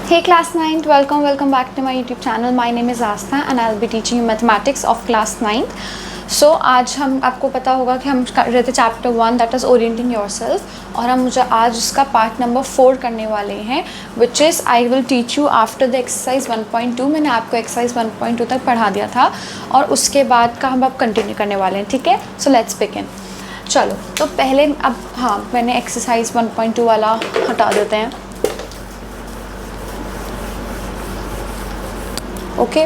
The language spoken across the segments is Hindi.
Hey class 9th, welcome back to my YouTube channel. My name is Astha and I'll be teaching you mathematics of class 9th. So आज हम आपको पता होगा कि हम कर रहे थे chapter 1 that is orienting yourself और हम मुझे आज उसका पार्ट नंबर 4 करने वाले हैं which is I will teach you after the exercise 1.2. मैंने आपको एक्सरसाइज 1.2 तक पढ़ा दिया था और उसके बाद का हम अब कंटिन्यू करने वाले हैं. ठीक है, सो लेट्स बिगिन. चलो तो पहले अब मैंने एक्सरसाइज 1.2 वाला हटा देते हैं. ओके,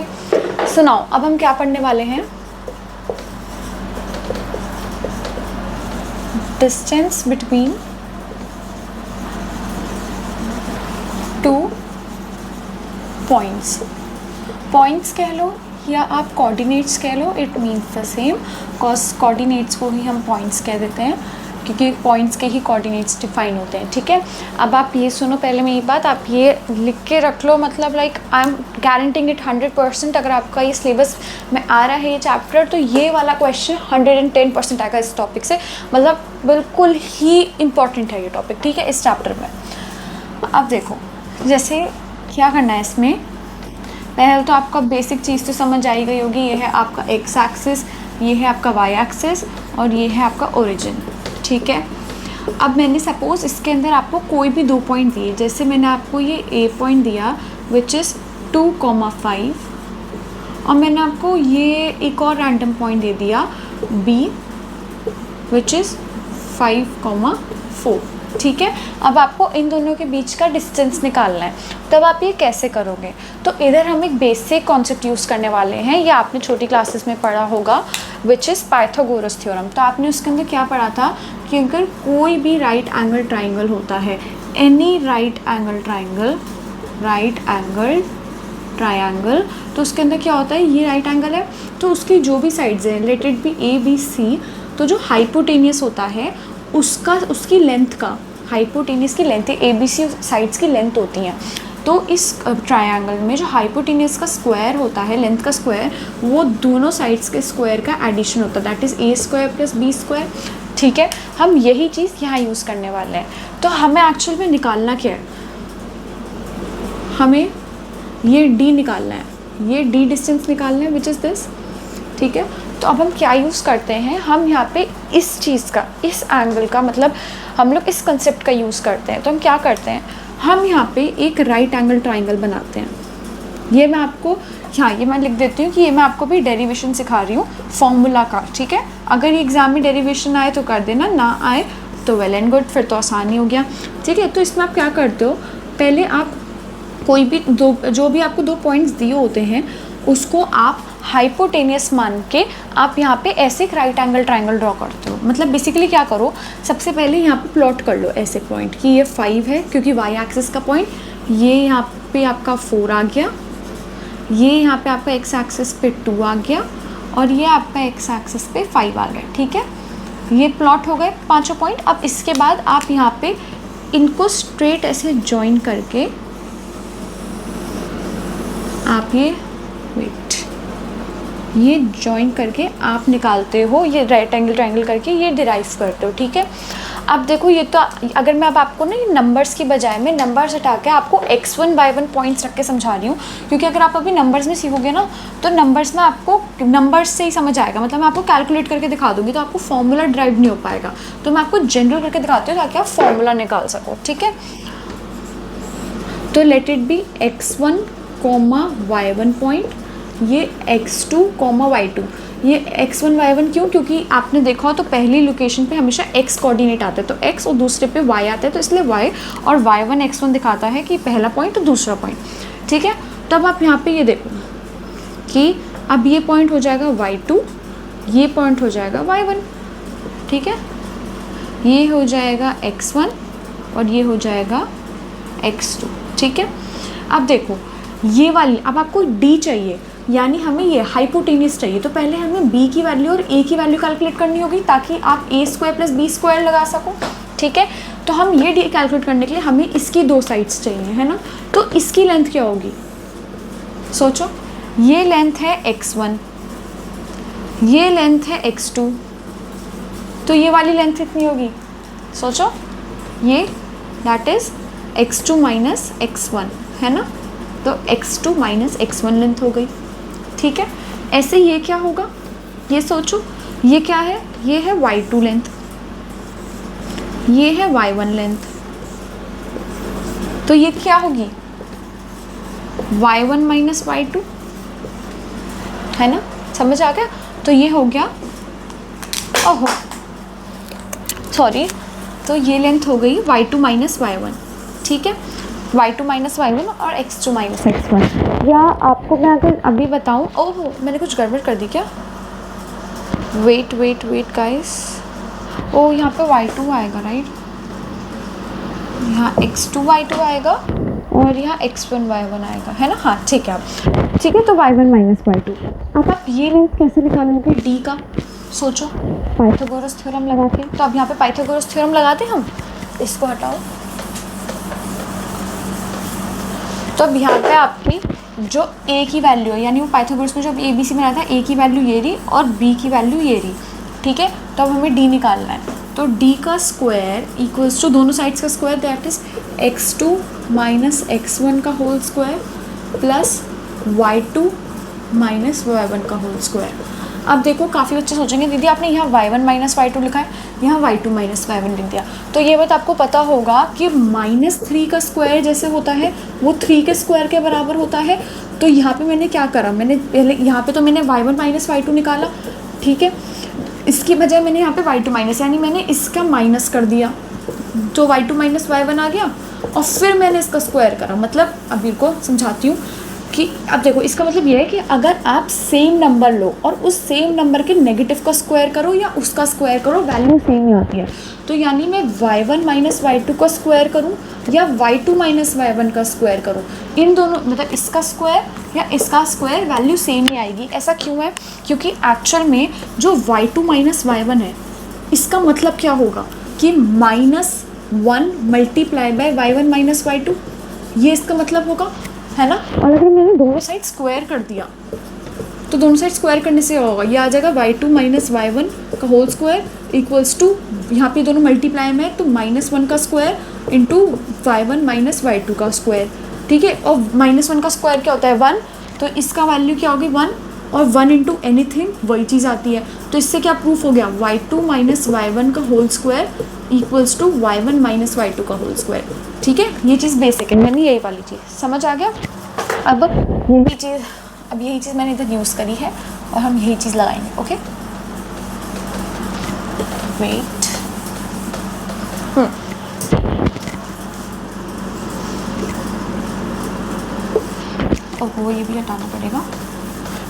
सुनाओ अब हम क्या पढ़ने वाले हैं. डिस्टेंस बिटवीन टू पॉइंट्स कह लो या आप कोऑर्डिनेट्स कह लो, it means the same. Cause coordinates को ही हम पॉइंट्स कह देते हैं क्योंकि पॉइंट्स के ही कोऑर्डिनेट्स डिफाइन होते हैं. ठीक है, अब आप ये सुनो पहले मेरी बात, आप ये लिख के रख लो. मतलब like I am guaranteeing it 100%. अगर आपका ये सिलेबस में आ रहा है ये चैप्टर तो ये वाला क्वेश्चन 110% आएगा इस टॉपिक से. मतलब बिल्कुल ही इम्पॉर्टेंट है ये टॉपिक. ठीक है, इस चैप्टर में अब देखो जैसे क्या करना है इसमें. पहले तो आपका बेसिक चीज़ तो समझ आई गई होगी. ये है आपका एक्स एक्सिस, ये है आपका वाई एक्सिस और ये है आपका ओरिजिन. ठीक है, अब मैंने सपोज़ इसके अंदर आपको कोई भी 2 पॉइंट दिए. जैसे मैंने आपको ये ए पॉइंट दिया विच इज़ 2,5 और मैंने आपको ये एक और रैंडम पॉइंट दे दिया बी विच इज़ 5,4. ठीक है, अब आपको इन दोनों के बीच का डिस्टेंस निकालना है. तब आप ये कैसे करोगे, तो इधर हम एक बेसिक कॉन्सेप्ट यूज़ करने वाले हैं. ये आपने छोटी क्लासेस में पढ़ा होगा विच इज़ पाइथागोरस थ्योरम. तो आपने उसके अंदर क्या पढ़ा था कि अगर कोई भी राइट एंगल ट्राइंगल होता है, एनी राइट एंगल ट्राइंगल, तो उसके अंदर क्या होता है, ये राइट एंगल है तो उसकी जो भी साइड्स हैं, let it be A B C, तो जो हाइपोटेनियस होता है उसकी लेंथ का, हाइपोटेनियस की length A B C sides की लेंथ होती हैं. तो इस ट्रायंगल में जो हाइपोटेनियस का स्क्वायर होता है, लेंथ का स्क्वायर, वो दोनों साइड्स के स्क्वायर का एडिशन होता है, that is A square plus B square. ठीक है, हम यही चीज़ यहाँ यूज़ करने वाले हैं. तो हमें एक्चुअल में निकालना क्या है, हमें ये डी निकालना है, ये डी डिस्टेंस निकालना है विच इज़ दिस. ठीक है, तो अब हम क्या यूज़ करते हैं, हम यहाँ पे इस चीज़ का, इस एंगल का, मतलब हम लोग इस कंसेप्ट का यूज़ करते हैं. तो हम क्या करते हैं, हम यहाँ पे एक राइट एंगल ट्राइंगल बनाते हैं. ये मैं आपको ये मैं लिख देती हूँ कि ये मैं आपको भी डेरिवेशन सिखा रही हूँ फॉर्मूला का. ठीक है, अगर ये एग्ज़ाम में डेरिवेशन आए तो कर देना, ना आए तो वेल एंड गुड, फिर तो आसानी हो गया. ठीक है, तो इसमें आप क्या करते हो, पहले आप कोई भी जो भी आपको 2 पॉइंट्स दिए होते हैं उसको आप हाइपोटेनियस मान के आप यहाँ पे ऐसे एक राइट एंगल ट्राइंगल ड्रॉ करते हो. मतलब बेसिकली क्या करो, सबसे पहले यहाँ पे प्लॉट कर लो ऐसे पॉइंट कि ये 5 है क्योंकि वाई एक्सिस का पॉइंट, ये यहाँ पे आपका 4 आ गया, ये यहाँ पे आपका एक्स एक्सिस पे 2 आ गया और ये आपका एक्स एक्सिस पे 5 आ गया. ठीक है, ये प्लॉट हो गए 5 पॉइंट. अब इसके बाद आप यहाँ पे इनको स्ट्रेट ऐसे जॉइन करके आप ये जॉइन करके आप निकालते हो, ये राइट एंगल ट्राइंगल करके ये डिराइव करते हो. ठीक है, अब देखो ये तो अगर मैं अब आपको ना ये नंबर्स की बजाय मैं नंबर्स हटा के आपको x1 y1 पॉइंट्स रख के समझा रही हूँ, क्योंकि अगर आप अभी नंबर्स में सीखोगे ना तो नंबर्स में आपको नंबर्स से ही समझ आएगा. मतलब मैं आपको कैलकुलेट करके दिखा दूँगी तो आपको फॉर्मूला ड्राइव नहीं हो पाएगा. तो मैं आपको जनरल करके दिखाती हूँ ताकि आप फॉर्मूला निकाल सको. ठीक है, तो late it B x1, y1 point, ये x2, y2. ये x1 y1 क्यों, क्योंकि आपने देखा हो तो पहली लोकेशन पे हमेशा x कोऑर्डिनेट आता है तो x और दूसरे पे y आता है, तो इसलिए y और y1 x1 दिखाता है कि पहला पॉइंट और दूसरा पॉइंट. ठीक है, तब आप यहाँ पे ये देखो कि अब ये पॉइंट हो जाएगा y2, ये पॉइंट हो जाएगा y1. ठीक है, ये हो जाएगा x1 और ये हो जाएगा x2. ठीक है, अब देखो ये वाली, अब आपको d चाहिए यानी हमें ये हाइपोटेनियस चाहिए, तो पहले हमें b की वैल्यू और a की वैल्यू कैलकुलेट करनी होगी ताकि आप a square plus b square लगा सको. ठीक है, तो हम ये d कैलकुलेट करने के लिए हमें इसकी 2 साइड्स चाहिए, है ना. तो इसकी लेंथ क्या होगी, सोचो. ये लेंथ है x1, ये लेंथ है x2, तो ये वाली लेंथ कितनी होगी, सोचो. ये that is x2 minus x1, है ना, तो x2 माइनस x1 लेंथ हो गई, ठीक है। ऐसे ये क्या होगा, ये सोचो, ये क्या है, ये है y2 लेंथ, ये है y1 लेंथ, तो ये क्या होगी y1 माइनस y2, है ना, समझ आ गया। तो ये हो गया, ओहो सॉरी, तो ये लेंथ हो गई y2 माइनस y1, ठीक है, y2 माइनस y1 और x2 माइनस x1। या आपको मैं अगर अभी बताऊँ, ओहो मैंने कुछ गड़बड़ कर दी क्या, वेट वेट वेट गाइस, ओ यहाँ पे y2 आएगा राइट, यहाँ x2 y2 आएगा और यहाँ x1 y1 आएगा, है ना, हाँ ठीक है। अब ठीक है, तो y1 माइनस y2। अब आप ये लेंथ कैसे निकालोगे d का, सोचो पाइथागोरस थ्योरम लगा के। तो अब यहाँ पे पाइथागोरस थ्योरम लगाते हम, इसको हटाओ, तो अब यहाँ पे आपकी जो a की वैल्यू है, यानी वो पाइथागोरस में जो ए बी सी बनाया था, a की वैल्यू ये रही और b की वैल्यू ये रही, ठीक है। तो अब हमें d निकालना है, तो d का स्क्वायर इक्वल्स टू दोनों साइड्स का square, that is x2 minus x1 का whole square plus y2 minus y1 का होल स्क्वायर। अब देखो काफ़ी बच्चे सोचेंगे दीदी आपने यहाँ y1 माइनस y2 लिखा है, यहाँ y2 माइनस y1 लिख दिया। तो ये बात आपको पता होगा कि -3 का स्क्वायर जैसे होता है वो 3 के स्क्वायर के बराबर होता है। तो यहाँ पे मैंने क्या करा, मैंने पहले यहाँ पे तो मैंने y1 माइनस y2 निकाला, ठीक है, इसकी बजाय मैंने यहाँ पे y2 माइनस, यानी मैंने इसका माइनस कर दिया, तो y2 माइनस y1 आ गया, और फिर मैंने इसका स्क्वायर करा। मतलब अभी को समझाती हूँ कि अब देखो इसका मतलब ये है कि अगर आप सेम नंबर लो और उस सेम नंबर के नेगेटिव का स्क्वायर करो या उसका स्क्वायर करो, वैल्यू सेम ही आती है। तो यानी मैं y1 माइनस y2 का स्क्वायर करूँ या y2 माइनस y1 का स्क्वायर करूँ, इन दोनों मतलब इसका स्क्वायर या इसका स्क्वायर वैल्यू सेम ही आएगी। ऐसा क्यों है, क्योंकि एक्चुअल में जो y2 माइनस y1 है इसका मतलब क्या होगा कि -1 multiply by y1 minus y2, ये इसका मतलब होगा, है ना। और अगर मैंने दोनों साइड स्क्वायर कर दिया तो दोनों साइड स्क्वायर करने से होगा, ये आ जाएगा y2 माइनस y1 का होल स्क्वायर इक्वल्स टू, यहाँ पे दोनों मल्टीप्लाई में है तो -1 का square into y1 minus y2 का स्क्वायर, ठीक है। और -1 का स्क्वायर क्या होता है 1, तो इसका वैल्यू क्या होगी 1, और 1 इंटू एनीथिंग वही चीज़ आती है। तो इससे क्या प्रूफ हो गया, y2 माइनस y1 का whole square equals to y1 minus y2 का होल स्क्वायर, ठीक है। ये चीज़ बेसिक है, मैंने यही वाली चीज़ समझ आ गया। अब यही चीज़ मैंने इधर यूज़ करी है और हम यही चीज़ लगाएंगे, ओके वेट, ओहो ये भी हटाना पड़ेगा,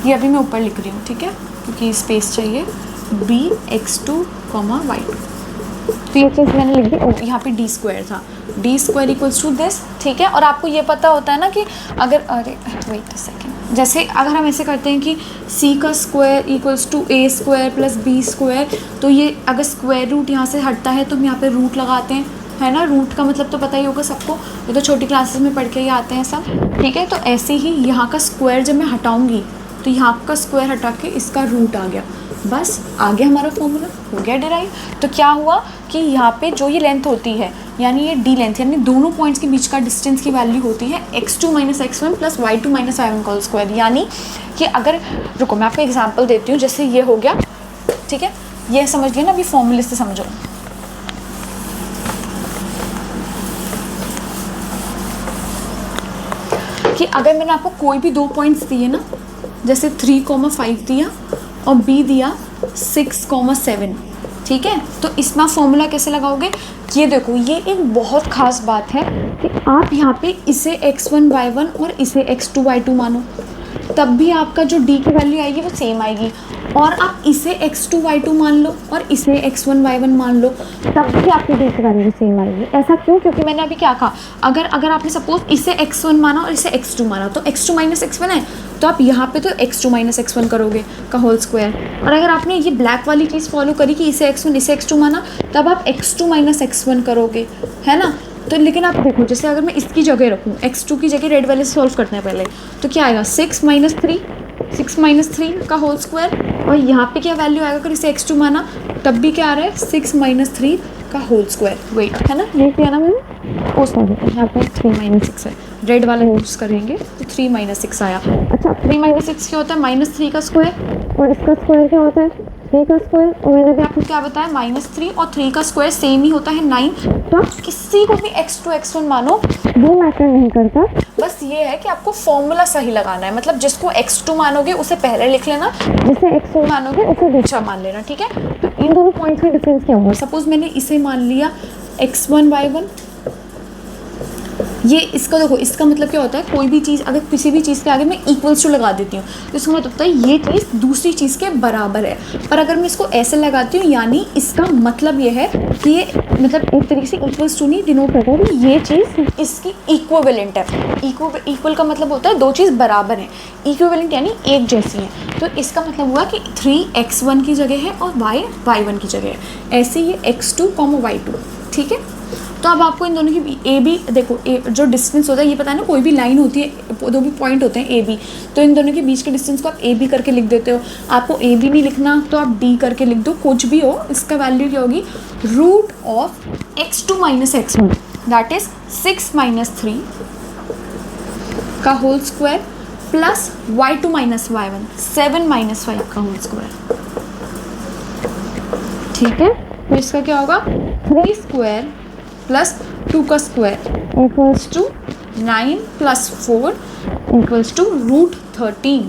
ये अभी मैं ऊपर लिख रही हूँ, ठीक है, क्योंकि स्पेस चाहिए, bx2, y2, तो ये चीज़ मैंने लिख दी। यहाँ पे डी स्क्वायर था, D square equals to this, ठीक है। और आपको ये पता होता है ना कि अगर, अरे वेट अ सेकेंड, जैसे अगर हम ऐसे करते हैं कि c का square equals to a square plus b square, तो ये अगर स्क्वायर रूट यहाँ से हटता है तो हम यहाँ पे रूट लगाते हैं, है ना। रूट का मतलब तो पता ही होगा सबको, ये तो छोटी क्लासेस में पढ़ के ही आते हैं सब, ठीक है। तो ऐसे ही यहाँ का स्क्वायर जब मैं हटाऊँगी तो यहाँ का स्क्वायर हटा के इसका रूट आ गया, बस आ गया हमारा फॉर्मूला, हो गया डिराइव। तो क्या हुआ कि यहाँ पे जो ये लेंथ होती है, यानी ये डी लेंथ, यानी दोनों पॉइंट्स के बीच का डिस्टेंस की वैल्यू होती है x2 minus x1 plus y2 minus y1 का स्क्वायर। यानी कि अगर, रुको मैं आपको एग्जांपल देती हूँ, जैसे ये हो गया, ठीक है, ये समझ गए ना, अभी फॉर्मूले से समझो। कि अगर मैंने आपको कोई भी 2 पॉइंट्स दिए ना, जैसे 3,5 दिया और b दिया 6,7, ठीक है, तो इसमें फॉर्मूला कैसे लगाओगे, ये देखो ये एक बहुत ख़ास बात है कि आप यहाँ पे इसे x1 y1 और इसे x2 y2 मानो, तब भी आपका जो d की वैल्यू आएगी वो सेम आएगी। और आप इसे x2 y2 मान लो और इसे x1 y1 मान लो, तब भी आपकी d की वैल्यू सेम आएगी। ऐसा क्यों, क्योंकि मैंने अभी क्या कहा, अगर आपने सपोज इसे x1 माना और इसे x2 माना, तो x2 माइनस x1 है, तो आप यहाँ पे तो x2 माइनस x1 करोगे का होल स्क्वायर। और अगर आपने ये ब्लैक वाली चीज़ फॉलो करी कि इसे x1 इसे x2 माना, तब आप x2 माइनस x1 करोगे, है ना। तो लेकिन आप देखो, जैसे अगर मैं इसकी जगह रखूँ, x2 की जगह रेड वाले से सॉल्व करते हैं पहले, तो क्या आएगा 6 माइनस 3 का होल स्क्वायर, और यहाँ पे क्या वैल्यू आएगा अगर इसे x2 माना, तब भी क्या आ रहा है 6 माइनस 3 का होल स्क्वायर। वेट, है ना, ये किया ना मैंने, ओ सॉरी यहाँ पे 3 माइनस 6 है, रेड वाला यूज़ करेंगे तो 3 माइनस 6 आया। अच्छा 3 माइनस 6 क्या होता है? -3 का स्क्वायर, और इसका स्क्वायर क्या होता है? 3 का स्क्वायर, और मैंने भी आपको क्या बताया -3 और 3 का स्क्वायर सेम ही होता है 9। तो आप किसी को भी x2 x1 मानो, वो मैटर नहीं करता, बस ये है कि आपको फॉर्मूला सही लगाना है। मतलब जिसको x2 मानोगे उसे पहले लिख लेना, जिसे x1 मानोगे उसे दूसरा मान लेना, ठीक है। तो इन दोनों पॉइंट्स का डिफरेंस क्या होगा? सपोज मैंने इसे मान लिया x1 y1, ये इसका देखो, इसका मतलब क्या होता है, कोई भी चीज़ अगर किसी भी चीज़ के आगे मैं इक्वल्स टू लगा देती हूँ तो इसका मतलब होता है ये चीज़ दूसरी चीज़ के बराबर है। पर अगर मैं इसको ऐसे लगाती हूँ, यानी इसका मतलब ये है कि ये मतलब एक तरीके से इक्वल्स टू नहीं डिनोट करता है कि ये चीज़ इसकी इक्विवेलेंट है। इक्वल का मतलब होता है दो चीज़ बराबर हैं, इक्विवेलेंट यानी एक जैसी है। तो इसका मतलब हुआ कि 3x1 की जगह है और y1 की जगह है। ऐसे ये x2, y2, ठीक है। तो अब आपको इन दोनों की ए बी देखो, जो डिस्टेंस होता है ये पता है ना, कोई भी लाइन होती है, दो भी पॉइंट होते हैं ए बी, तो इन दोनों के बीच के डिस्टेंस को आप ए बी करके लिख देते हो। आपको ए बी नहीं लिखना तो आप डी करके लिख दो, कुछ भी हो। इसका वैल्यू क्या होगी? Root of x2 minus x1, that is 6 minus 3 का whole square plus y2 minus y1 7 minus 5 का होल स्क्वायर, ठीक है। तो इसका क्या होगा? 3 स्क्वायर प्लस 2 का square equals to 9 plus 4 equals to root 13,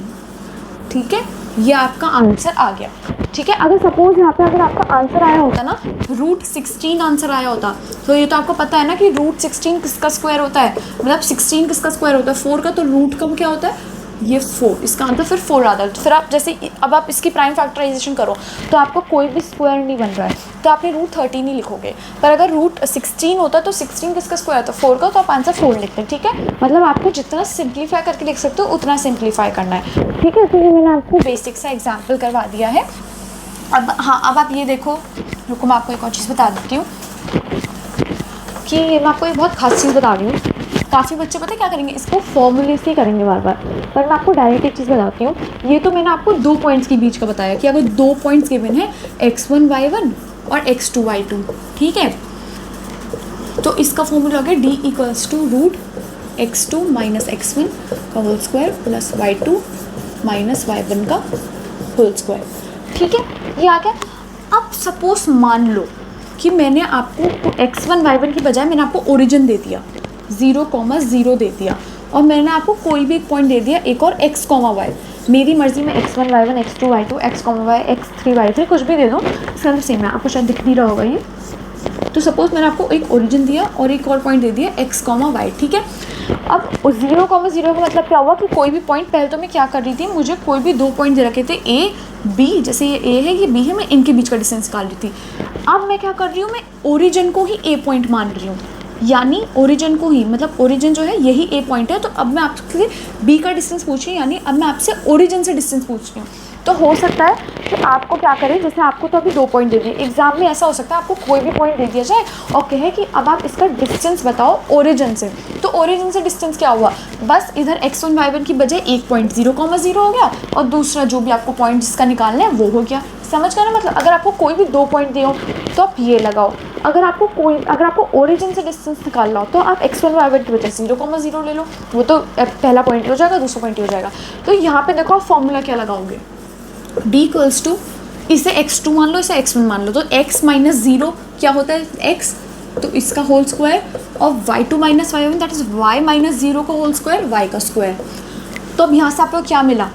ठीक है। ये आपका आंसर आ गया, ठीक है। अगर सपोज यहाँ पे अगर आपका आंसर आया होता ना रूट 16 आंसर आया होता, तो ये तो आपको पता है ना कि रूट 16 किसका स्क्वायर होता है, मतलब 16 किसका स्क्वायर होता है? 4 का। तो रूट का क्या होता है? ये 4, इसका आंसर फिर 4 आता है। तो फिर आप जैसे अब आप इसकी प्राइम फैक्टराइजेशन करो तो आपको कोई भी स्क्वायर नहीं बन रहा है, तो आपने रूट 13 ही लिखोगे। पर अगर रूट 16 होता तो 16 किसका स्क्वायर होता? 4 का, तो आप आंसर 4 लिखते हैं, ठीक है। मतलब आपको जितना सिंप्लीफाई करके लिख सकते हो उतना सिंप्लीफाई करना है, ठीक है। तो ये मैंने आपको बेसिक सा एग्जाम्पल करवा दिया है। अब हाँ, अब आप ये देखो, रुको मैं आपको एक और चीज़ बता देती हूँ कि मैं आपको एक बहुत खास चीज़ बता रही हूँ। काफ़ी बच्चे पता है क्या करेंगे, इसको फॉर्मूले से ही करेंगे बार बार, पर मैं आपको डायरेक्ट एक चीज़ बताती हूँ। ये तो मैंने आपको 2 पॉइंट्स के बीच का बताया कि अगर 2 पॉइंट्स गिवन है x1 y1 और x2 y2, ठीक है, तो इसका फॉर्मूला हो गया d equals to root x2 minus x1 का whole square plus y2 minus y1 का होल स्क्वायर, ठीक है। ये आ गया। अब सपोज मान लो कि मैंने आपको x1 y1 की बजाय मैंने आपको ओरिजिन दे दिया, 0,0 दे दिया, और मैंने आपको कोई भी एक पॉइंट दे दिया एक और x, y। मेरी मर्जी में x1 y1 x2 y2 x, y x3 y3 कुछ भी दे दो, इसका अंदर सेम है। आपको शायद दिख नहीं रहा होगा ये। तो सपोज मैंने आपको एक ओरिजिन दिया और एक और पॉइंट दे दिया x, y, ठीक है। अब 0,0 का मतलब क्या हुआ कि कोई भी पॉइंट, पहले तो मैं क्या कर रही थी, मुझे कोई भी 2 पॉइंट दे रखे थे a b, जैसे ये a है ये b है, मैं इनके बीच का डिस्टेंस निकाल रही थी। अब मैं क्या कर रही हूँ, मैं ओरिजिन को ही a पॉइंट मान रही हूँ, यानी ओरिजिन को ही, मतलब ओरिजिन जो है यही ए पॉइंट है। तो अब मैं आपसे बी का डिस्टेंस पूछ रही हूँ, यानी अब मैं आपसे ओरिजिन से डिस्टेंस पूछ रही हूँ। तो हो सकता है कि आपको क्या करें, जैसे आपको तो अभी 2 पॉइंट दे दिए, एग्जाम में ऐसा हो सकता है आपको कोई भी पॉइंट दे दिया जाए और कहे कि अब आप इसका डिस्टेंस बताओ ओरिजिन से। तो ओरिजिन से डिस्टेंस क्या हुआ, बस इधर x1 y1 की बजाय एक पॉइंट 0,0 हो गया और दूसरा जो भी आपको पॉइंट जिसका निकालना है वो हो गया। समझ गए ना? मतलब अगर आपको कोई भी 2 पॉइंट दिए हो तो आप ये लगाओ, अगर आपको ओरिजिन से डिस्टेंस निकालना हो तो आप x1 y1 की बजाय 0,0 ले लो, वो तो पहला पॉइंट हो जाएगा, दूसरा पॉइंट हो जाएगा। तो यहाँ पे देखो आप फॉर्मूला क्या लगाओगे, d इक्वल्स टू, इसे x2 मान लो, इसे x1 मान लो, तो x माइनस 0 क्या होता है x, तो इसका होल स्क्वायर, और y2 minus y1 that is y minus 0 का होल स्क्वायर, y का स्क्वायर। तो अब यहाँ से आपको क्या मिला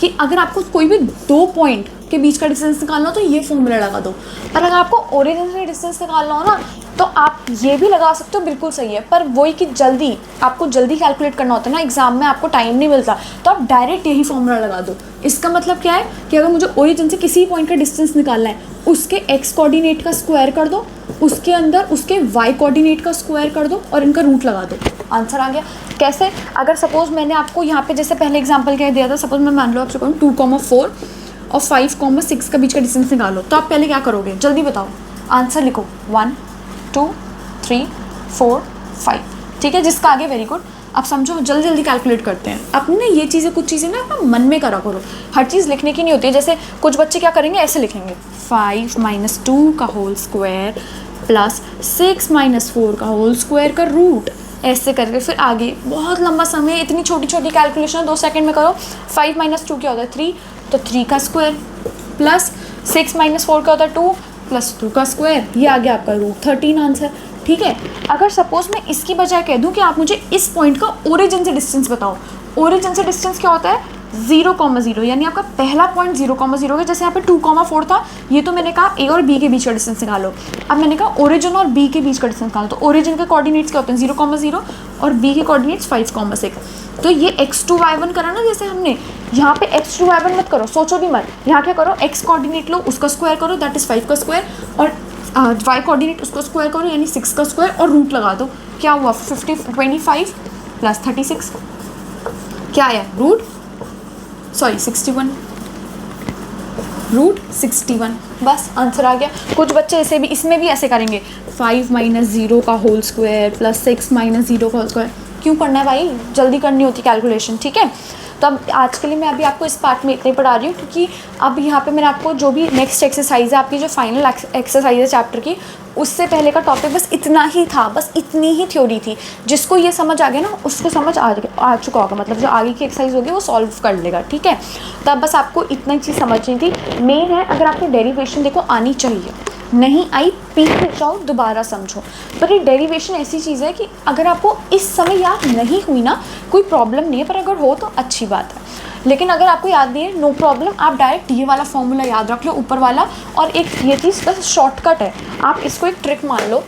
कि अगर आपको कोई भी 2 पॉइंट के बीच का डिस्टेंस निकालना हो तो ये फॉर्मूला लगा दो, पर अगर आपको ओरिजिन से डिस्टेंस निकालना हो ना तो आप ये भी लगा सकते हो, बिल्कुल सही है। पर वही कि आपको जल्दी कैलकुलेट करना होता है ना, एग्जाम में आपको टाइम नहीं मिलता, तो आप डायरेक्ट यही फॉर्मूला लगा दो। इसका मतलब क्या है कि अगर मुझे ओरिजिन से किसी पॉइंट का डिस्टेंस निकालना है, उसके x कोऑर्डिनेट का स्क्वायर कर दो, उसके अंदर उसके y कोऑर्डिनेट का स्क्वायर कर दो और इनका रूट लगा दो, आंसर आ गया। कैसे? अगर सपोज मैंने आपको यहाँ पे जैसे पहले एग्जाम्पल क्या दिया था, सपोज मैं मान लो आपसे कहूँ 2,4 और 5,6 का बीच का डिस्टेंस निकालो, तो आप पहले क्या करोगे, जल्दी बताओ, आंसर लिखो 1 2 3 4 5, ठीक है। जिसका आगे वेरी गुड। अब समझो जल्दी जल्दी कैलकुलेट करते हैं। अपने ये चीज़ें, कुछ चीज़ें ना अपना मन में करा करो, हर चीज़ लिखने की नहीं होती है। जैसे कुछ बच्चे क्या करेंगे, ऐसे लिखेंगे 5 माइनस 2 का होल स्क्वायर प्लस 6 माइनस 4 का होल स्क्वायर का रूट, ऐसे करके फिर आगे बहुत लंबा समय, इतनी छोटी छोटी कैलकुलेशन 2 सेकंड में करो। 5 माइनस 2 क्या होता है 3, तो 3 का स्क्वायर प्लस 6 माइनस 4 क्या होता है 2 प्लस 2 का स्क्वायर, ये आ गया आपका √13 आंसर। ठीक है, अगर सपोज मैं इसकी बजाय कह दूं कि आप मुझे इस पॉइंट का ओरिजिन से डिस्टेंस बताओ, ओरिजिन से डिस्टेंस क्या होता है 0,0, यानी आपका पहला पॉइंट 0,0 है। जैसे यहाँ पे 2,4 था, ये तो मैंने कहा ए और बी के बीच का डिस्टेंस निकालो। अब मैंने कहा ओरिजिन और बी के बीच का डिस्टेंस निकालो, तो ओरिजिन के कोऑर्डिनेट्स क्या होते हैं 0,0 और बी के कोऑर्डिनेट्स 5,6। तो ये x2 y1 करा ना, जैसे हमने यहाँ पे x2 y1 मत करो, सोचो भी मत, यहाँ क्या करो x कोऑर्डिनेट लो, उसका स्क्वायर करो, दैट इज 5 का स्क्वायर, और y कोऑर्डिनेट उसको स्क्वायर करो यानी 6 का स्क्वायर, और रूट लगा दो। क्या हुआ 25 प्लस 36 क्या आया √61, √61, बस आंसर आ गया। कुछ बच्चे ऐसे भी, इसमें भी ऐसे करेंगे 5 माइनस 0 का होल स्क्वायर प्लस 6 माइनस 0 का होल स्क्वायर। क्यों करना है भाई, जल्दी करनी होती कैलकुलेशन। ठीक है, तो अब आज के लिए मैं अभी आपको इस पार्ट में इतने पढ़ा रही हूँ, क्योंकि अब यहाँ पे मैंने आपको जो भी नेक्स्ट एक्सरसाइज है, आपकी जो फाइनल एक्सरसाइज है चैप्टर की, उससे पहले का टॉपिक बस इतना ही था, बस इतनी ही थ्योरी थी। जिसको ये समझ आ गया ना, उसको समझ आ चुका होगा, मतलब जो आगे की एक्सरसाइज होगी वो सॉल्व कर लेगा। ठीक है, तो अब बस आपको इतना ही चीज़ समझनी थी। मेन है, अगर आपको डेरिवेशन देखो आनी चाहिए, नहीं आई पीछे जाओ दोबारा समझो। पर ये डेरिवेशन ऐसी चीज़ है कि अगर आपको इस समय याद नहीं हुई ना, कोई प्रॉब्लम नहीं है, पर अगर हो तो अच्छी बात है। लेकिन अगर आपको याद नहीं है, नो प्रॉब्लम, आप डायरेक्ट ये वाला फॉर्मूला याद रख लो ऊपर वाला। और एक ये चीज़ बस शॉर्टकट है, आप इसको एक ट्रिक मान लो,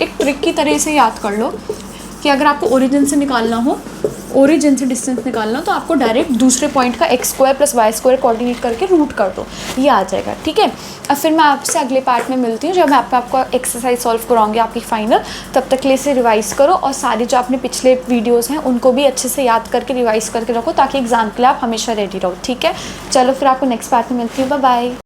एक ट्रिक की तरह से याद कर लो कि अगर आपको ओरिजिन से निकालना हो, ओरिजिन से डिस्टेंस निकालना हो, तो आपको डायरेक्ट दूसरे पॉइंट का x² + y² कोऑर्डिनेट करके रूट कर दो, ये आ जाएगा। ठीक है, अब फिर मैं आपसे अगले पार्ट में मिलती हूँ, जब मैं आपको एक्सरसाइज सॉल्व कराऊंगी आपकी फाइनल। तब तक के लिए इसे रिवाइज़ करो, और सारे जो आपने पिछले वीडियोज़ हैं उनको भी अच्छे से याद करके रिवाइज़ करके रखो, ताकि एग्जाम के लिए आप हमेशा रेडी रहो। ठीक है, चलो फिर आपको नेक्स्ट पार्ट में मिलती हूँ, बाय बाय।